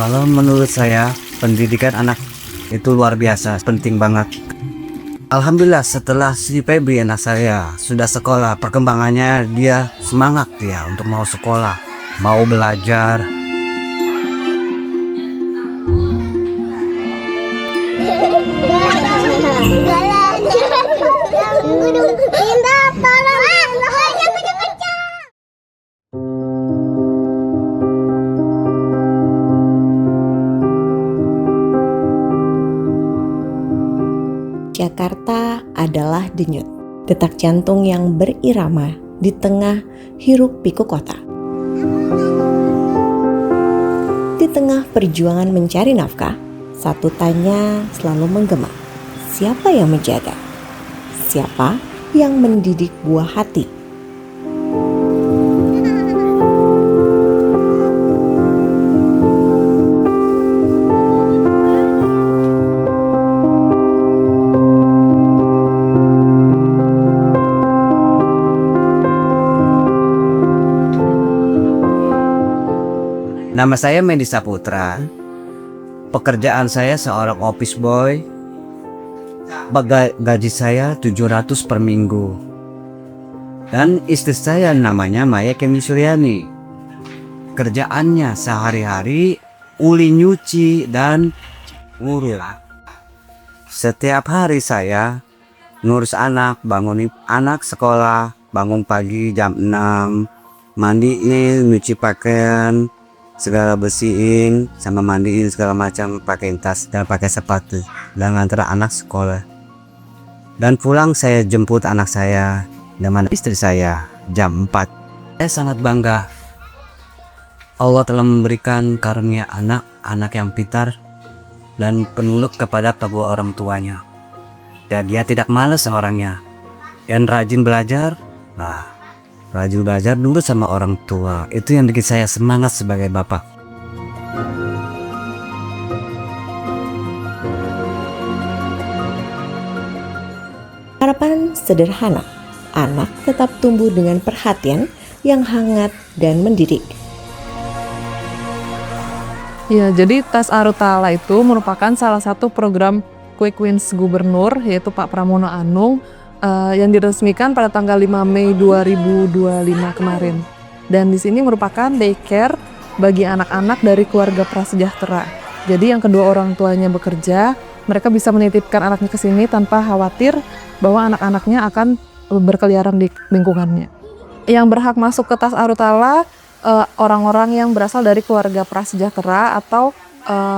Kalau menurut saya, pendidikan anak itu luar biasa, penting banget. Alhamdulillah setelah si Febri anak saya sudah sekolah, perkembangannya dia semangat dia untuk mau sekolah, mau belajar. Jakarta adalah denyut, detak jantung yang berirama di tengah hiruk-pikuk kota. Di tengah perjuangan mencari nafkah, satu tanya selalu menggema. Siapa yang menjaga? Siapa yang mendidik buah hati? Nama saya Mendy Saputra. Pekerjaan saya seorang office boy. Gaji saya 700 per minggu. Dan istri saya namanya Maya Kemi Suryani. Kerjaannya sehari-hari uli nyuci dan ngurus. Setiap hari saya ngurus anak, bangun anak sekolah, bangun pagi jam 6, mandiin, nyuci pakaian, segala bersihin sama mandiin segala macam, pakai tas dan pakai sepatu dan ngantar anak sekolah. Dan pulang saya jemput anak saya dengan istri saya jam 4. Saya sangat bangga. Allah telah memberikan karunia anak yang pintar dan penurut kepada kedua orang tuanya. Dan dia tidak malas orangnya. Yang rajin belajar, rajin belajar dulu sama orang tua. Itu yang bikin saya semangat sebagai bapak. Harapan sederhana, anak tetap tumbuh dengan perhatian yang hangat dan mendidik. Ya, jadi Tas Arutala itu merupakan salah satu program Quick Wins Gubernur, yaitu Pak Pramono Anung, yang diresmikan pada tanggal 5 Mei 2025 kemarin. Dan di sini merupakan daycare bagi anak-anak dari keluarga prasejahtera. Jadi yang kedua orang tuanya bekerja, mereka bisa menitipkan anaknya ke sini tanpa khawatir bahwa anak-anaknya akan berkeliaran di lingkungannya. Yang berhak masuk ke Tas Arutala orang-orang yang berasal dari keluarga prasejahtera atau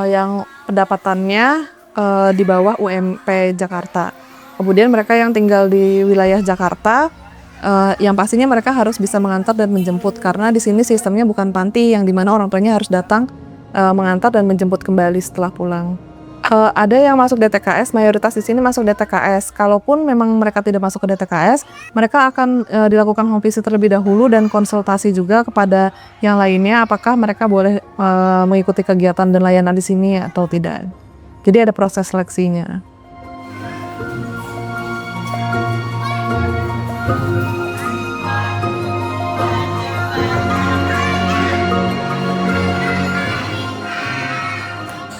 yang pendapatannya di bawah UMP Jakarta. Kemudian mereka yang tinggal di wilayah Jakarta, yang pastinya mereka harus bisa mengantar dan menjemput, karena di sini sistemnya bukan panti yang dimana orang tuanya harus datang mengantar dan menjemput kembali setelah pulang. Ada yang masuk DTKS, mayoritas di sini masuk DTKS. Kalaupun memang mereka tidak masuk ke DTKS, mereka akan dilakukan home visit terlebih dahulu dan konsultasi juga kepada yang lainnya apakah mereka boleh mengikuti kegiatan dan layanan di sini atau tidak. Jadi ada proses seleksinya.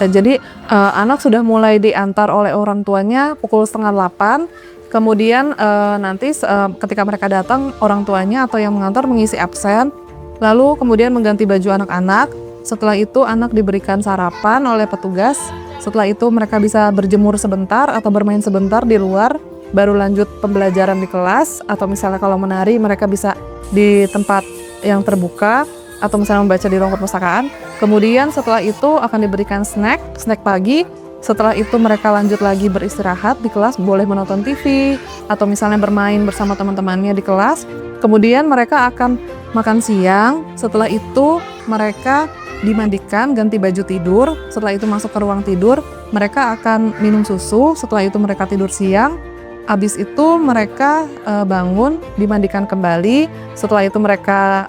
Jadi anak sudah mulai diantar oleh orang tuanya pukul 7:30. Kemudian nanti ketika mereka datang, orang tuanya atau yang mengantar mengisi absen. Lalu kemudian mengganti baju anak-anak. Setelah itu anak diberikan sarapan oleh petugas. Setelah itu mereka bisa berjemur sebentar atau bermain sebentar di luar. Baru lanjut pembelajaran di kelas. Atau misalnya kalau menari mereka bisa di tempat yang terbuka. Atau misalnya membaca di ruang perpustakaan. Kemudian setelah itu akan diberikan snack pagi. Setelah itu mereka lanjut lagi beristirahat di kelas, boleh menonton TV atau misalnya bermain bersama teman-temannya di kelas. Kemudian mereka akan makan siang. Setelah itu mereka dimandikan, ganti baju tidur. Setelah itu masuk ke ruang tidur, mereka akan minum susu. Setelah itu mereka tidur siang. Habis itu mereka bangun, dimandikan kembali. Setelah itu mereka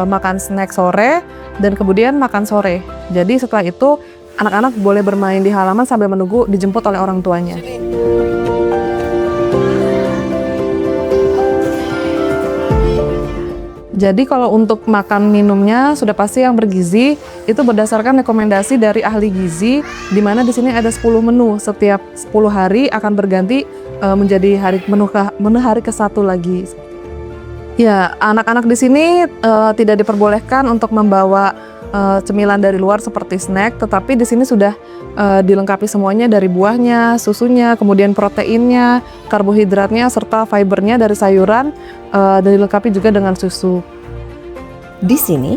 makan snack sore dan kemudian makan sore. Jadi setelah itu anak-anak boleh bermain di halaman sambil menunggu dijemput oleh orang tuanya. Jadi kalau untuk makan minumnya sudah pasti yang bergizi, itu berdasarkan rekomendasi dari ahli gizi, di mana di sini ada 10 menu, setiap 10 hari akan berganti menjadi menu hari ke-1 lagi. Ya, anak-anak di sini tidak diperbolehkan untuk membawa cemilan dari luar seperti snack, tetapi di sini sudah dilengkapi semuanya dari buahnya, susunya, kemudian proteinnya, karbohidratnya, serta fibernya dari sayuran, dan dilengkapi juga dengan susu. Di sini,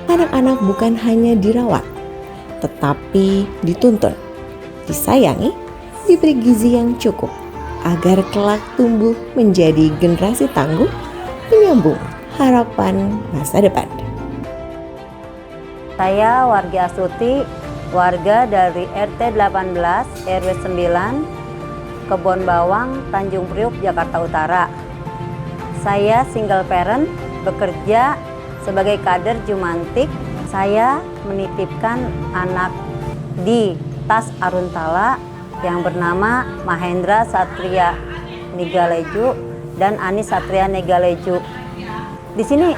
anak-anak bukan hanya dirawat, tetapi dituntun, disayangi, diberi gizi yang cukup, agar kelak tumbuh menjadi generasi tangguh, menyambung harapan masa depan. Saya Wargi Astuti, warga dari RT 18 RW 9, Kebon Bawang, Tanjung Priuk, Jakarta Utara. Saya single parent, bekerja sebagai kader Jumantik. Saya menitipkan anak di Tas Aruntala yang bernama Mahendra Satria Nigaleju dan Anis Satria Nigaleju. Di sini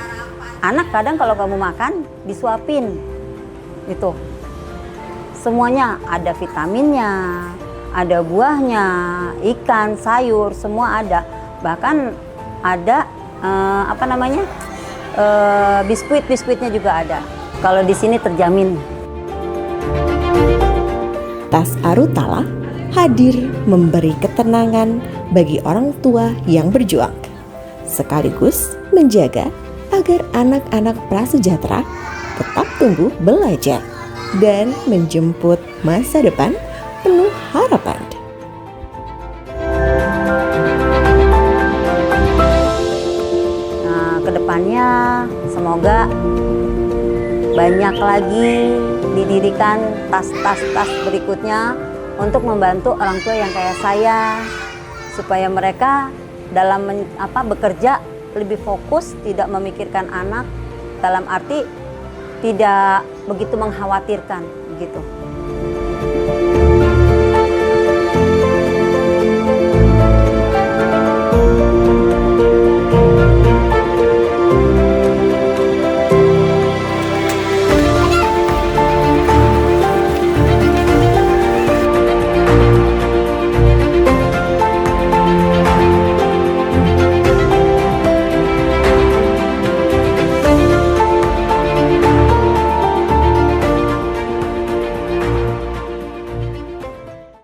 anak kadang kalau kamu makan disuapin. Itu semuanya ada vitaminnya, ada buahnya, ikan, sayur, semua ada. Bahkan ada biskuitnya juga ada. Kalau di sini terjamin. Tas Arutala hadir memberi ketenangan bagi orang tua yang berjuang, sekaligus menjaga agar anak-anak prasejahtera tetap tumbuh belajar dan menjemput masa depan penuh harapan. Nah, kedepannya semoga banyak lagi didirikan tas-tas berikutnya untuk membantu orang tua yang kayak saya, supaya mereka dalam bekerja lebih fokus, tidak memikirkan anak, dalam arti tidak begitu mengkhawatirkan gitu.